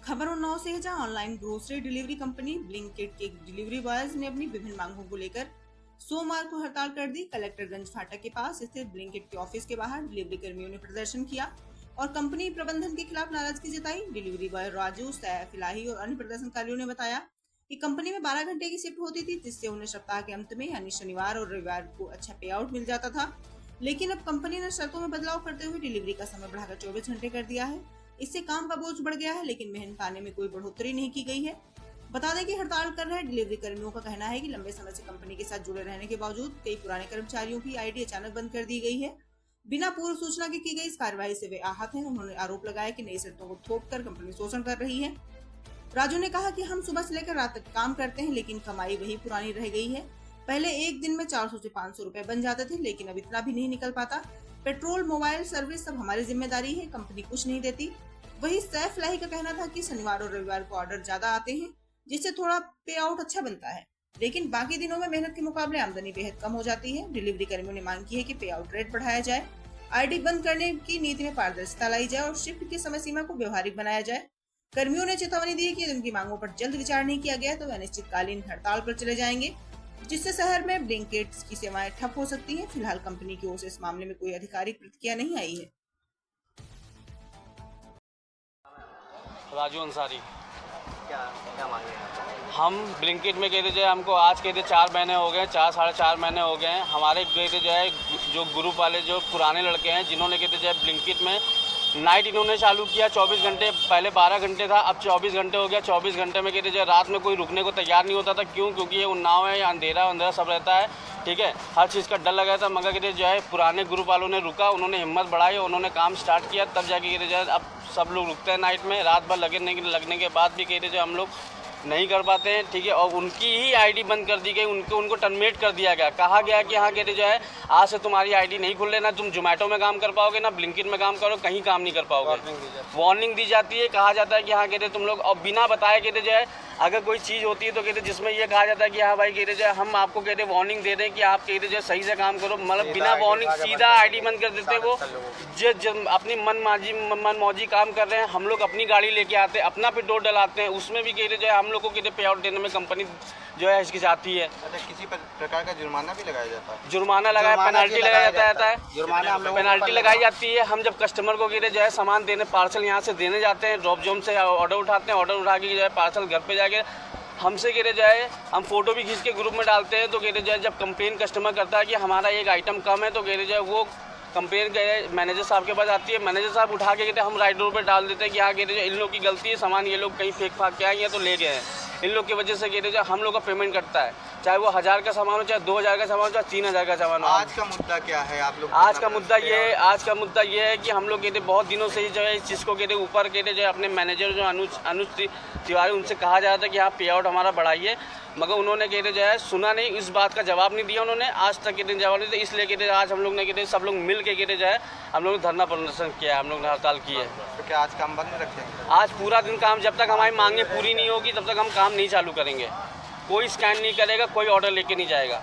खबर उन्नाव से है, जहां online grocery delivery company Blinkit के डिलीवरी बॉयज ने अपनी विभिन्न मांगों को लेकर सोमवार को हड़ताल कर दी। कलेक्टरगंज फाटक के पास स्थित ब्लिंकिट के ऑफिस के बाहर डिलीवरी कर्मियों ने प्रदर्शन किया और कंपनी प्रबंधन के खिलाफ नाराजगी जताई। डिलीवरी बॉय राजू, सैफ, इलाही और अन्य प्रदर्शनकारियों ने बताया कि कंपनी में 12 घंटे की शिफ्ट होती थी, जिससे उन्हें सप्ताह के अंत में यानी शनिवार और रविवार को अच्छा पे आउट मिल जाता था। लेकिन अब कंपनी ने शर्तों में बदलाव करते हुए डिलीवरी का समय बढ़ाकर 24 घंटे कर दिया है। इससे काम का बोझ बढ़ गया है, लेकिन मेहनत पाने में कोई बढ़ोतरी नहीं की गई है। बता दें कि हड़ताल कर रहे डिलीवरी कर्मियों का कहना है कि लंबे समय से कंपनी के साथ जुड़े रहने के बावजूद कई पुराने कर्मचारियों की आईडी अचानक बंद कर दी गई है। बिना पूर्व सूचना के की गई इस कार्रवाई से वे आहत हैं। उन्होंने आरोप लगाया कि नई शर्तों को थोप कर कंपनी शोषण कर रही है। राजू ने कहा कि हम सुबह से लेकर रात तक काम करते हैं, लेकिन कमाई वही पुरानी रह गई है। पहले एक दिन में 400 से 500 रुपए बन जाते थे, लेकिन अब इतना भी नहीं निकल पाता। पेट्रोल, मोबाइल सर्विस सब हमारी जिम्मेदारी है, कंपनी कुछ नहीं देती। वही सैफ लाही का कहना था कि शनिवार और रविवार को ऑर्डर ज्यादा आते हैं, जिससे थोड़ा पे आउट अच्छा बनता है, लेकिन बाकी दिनों में मेहनत के मुकाबले आमदनी बेहद कम हो जाती है। डिलीवरी कर्मियों ने मांग की है कि पे आउट रेट बढ़ाया जाए, आईडी बंद करने की नीति में पारदर्शिता लाई जाए और शिफ्ट की समय सीमा को व्यवहारिक बनाया जाए। कर्मियों ने चेतावनी दी है कि यदि उनकी मांगों पर जल्द विचार नहीं किया गया तो वे अनिश्चितकालीन हड़ताल पर चले जाएंगे, जिससे शहर में ब्लिंकिट की सेवाएं ठप हो सकती हैं। फिलहाल कंपनी की ओर से इस मामले में कोई आधिकारिक प्रतिक्रिया नहीं आई है। राजू अंसारी। क्या मांगे हैं? हम ब्लिंकिट में कहते जो हमको आज कहते 4 महीने हो गए, 4 साढ़े 4 महीने हो गए हैं। हमारे कहते जो है जो ग्रुप वाले जो पुराने लड़के हैं, जिन्होंने कहते जो है ब्लिंकिट में नाइट इन्होंने चालू किया 24 घंटे, पहले 12 घंटे था, अब 24 घंटे हो गया। 24 घंटे में कहते जो रात में कोई रुकने को तैयार नहीं होता था। क्यों? क्योंकि ये उन्नाव है, अंधेरा सब रहता है, ठीक है, हर चीज़ का डर लगा था। मगर कहते जो है पुराने ग्रुप वालों ने रुका, उन्होंने हिम्मत बढ़ाई, उन्होंने काम स्टार्ट किया, तब जाके कहते जो है अब सब लोग रुकते हैं नाइट में। रात भर लगने के बाद भी कहते जो हम लोग नहीं कर पाते हैं, ठीक है। और उनकी ही आईडी बंद कर दी गई, उनको टर्मिनेट कर दिया गया। कहा गया कि हाँ कहते जो है आज से तुम्हारी आईडी नहीं खुल लेना, तुम जोमेटो में काम कर पाओगे ना ब्लिंकिट में काम करो, कहीं काम नहीं कर पाओगे। वार्निंग दी जाती है, कहा जाता है कि हाँ कहते तुम लोग, और बिना बताए कहते जो है अगर कोई चीज़ होती है तो कहते जिसमें ये कहा जाता है कि हाँ भाई कहते जो है हम आपको कहते वार्निंग दे दें कि आप कहते जो सही से काम करो, मतलब बिना वार्निंग सीधा आईडी बंद कर देते। वो जो अपनी मन मौजी काम कर रहे हैं, हम लोग अपनी गाड़ी लेके आते हैं, अपना पेट्रोल डलाते हैं, उसमें भी कहते जो है हम लोग को कहते पे आउट देने में कंपनी जो है इसकी जाती है। अच्छा, किसी प्रकार का जुर्माना भी लगाया जाता है? जुर्माना लगाया, पेनल्टी लगाया जाता है, पेनल्टी लगाई जाती है। हम जब कस्टमर को कहते जो है सामान देने, पार्सल यहाँ से देने जाते हैं, ड्रॉप जोन से ऑर्डर उठाते हैं, ऑर्डर उठा के जो है पार्सल घर पे जाके हमसे कहते जो है हम फोटो भी खींच के ग्रुप में डालते हैं। तो कहते जो है जब कंप्लेन कस्टमर करता है कि हमारा एक आइटम कम है, तो कहते जो है वो कंप्लेन मैनेजर साहब के पास आती है। मैनेजर साहब उठा के कहते हम राइट रोड पर डाल देते हैं कि हाँ कहते जो इन लोग की गलती है, सामान ये लोग कहीं फेंक फाक के आए हैं तो ले गए हैं। इन लोग की वजह से कहते जो हम लोग का पेमेंट करता है, चाहे वो 1000 का सामान हो, चाहे 2000 का सामान हो, चाहे 3000 का सामान हो। आज का मुद्दा क्या है आप लोग? आज का मुद्दा ये है कि हम लोग कहते बहुत दिनों से ही जो है इस चीज़ को कहते ऊपर कहते जो अपने मैनेजर जो अनुज तिवारी, उनसे कहा जा रहा था कि हाँ पे आउट हमारा बढ़ाइए, मगर उन्होंने कहते जो है सुना नहीं, इस बात का जवाब नहीं दिया उन्होंने, आज तक कहते जवाब नहीं दिया। इसलिए कहते आज हम लोग ने कहते सब लोग मिल के कहते जो है हम लोग ने धरना प्रदर्शन किया है, हम लोग ने हड़ताल की है। तो क्या आज काम बंद रखेंगे? आज पूरा दिन काम, जब तक हमारी मांगें पूरी नहीं होगी तब तक हम काम नहीं चालू करेंगे। कोई स्कैन नहीं करेगा, कोई ऑर्डर लेके नहीं जाएगा।